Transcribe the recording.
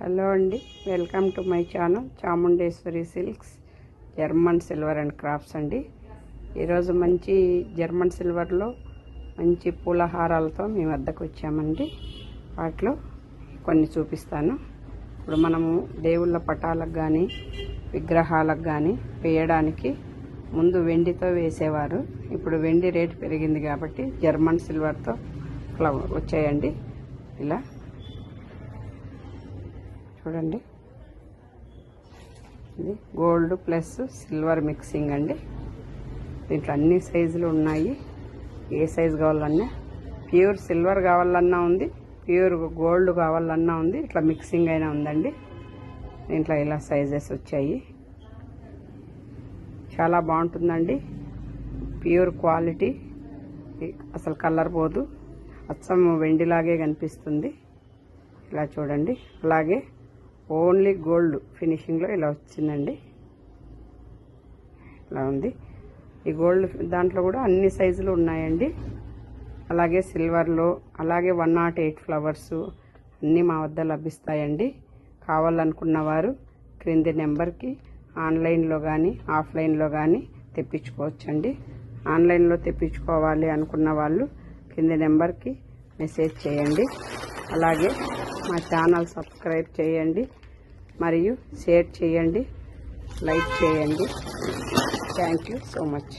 Hello అండి, welcome to my channel Chamundeshwari silks German silver and crafts అండి. ఈరోజు మంచి జర్మన్ సిల్వర్లో మంచి పూలహారాలతో మీ వద్దకు వచ్చామండి. వాటిలో కొన్ని చూపిస్తాను. ఇప్పుడు మనము దేవుళ్ళ పటాలకు కానీ విగ్రహాలకు కానీ వేయడానికి ముందు వెండితో వేసేవారు. ఇప్పుడు వెండి రేటు పెరిగింది కాబట్టి జర్మన్ సిల్వర్తో వచ్చాయండి. ఇలా చూడండి, ఇది గోల్డ్ ప్లస్ సిల్వర్ మిక్సింగ్ అండి. దీంట్లో అన్ని సైజులు ఉన్నాయి. ఏ సైజు కావాలన్నా, ప్యూర్ సిల్వర్ కావాలన్నా ఉంది, ప్యూర్ గోల్డ్ కావాలన్నా ఉంది, ఇట్లా మిక్సింగ్ అయినా ఉందండి. దీంట్లో ఇలా సైజెస్ వచ్చాయి. చాలా బాగుంటుందండి. ప్యూర్ క్వాలిటీ, అసలు కలర్ పోదు, అచ్చం వెండిలాగే కనిపిస్తుంది. ఇలా చూడండి. అలాగే ఓన్లీ గోల్డ్ ఫినిషింగ్లో ఇలా వచ్చిందండి. ఇలా ఉంది. ఈ గోల్డ్ దాంట్లో కూడా అన్ని సైజులు ఉన్నాయండి. అలాగే సిల్వర్లో, అలాగే 108 ఫ్లవర్స్ అన్నీ మా వద్ద లభిస్తాయండి. కావాలనుకున్న వారు క్రింది నెంబర్కి ఆన్లైన్లో కానీ ఆఫ్లైన్లో కానీ తెప్పించుకోవచ్చండి. ఆన్లైన్లో తెప్పించుకోవాలి అనుకున్న వాళ్ళు కింది నెంబర్కి మెసేజ్ చేయండి. అలాగే మా ఛానల్ సబ్స్క్రైబ్ చేయండి, మరియు షేర్ చేయండి, లైక్ చేయండి. Thank you so much.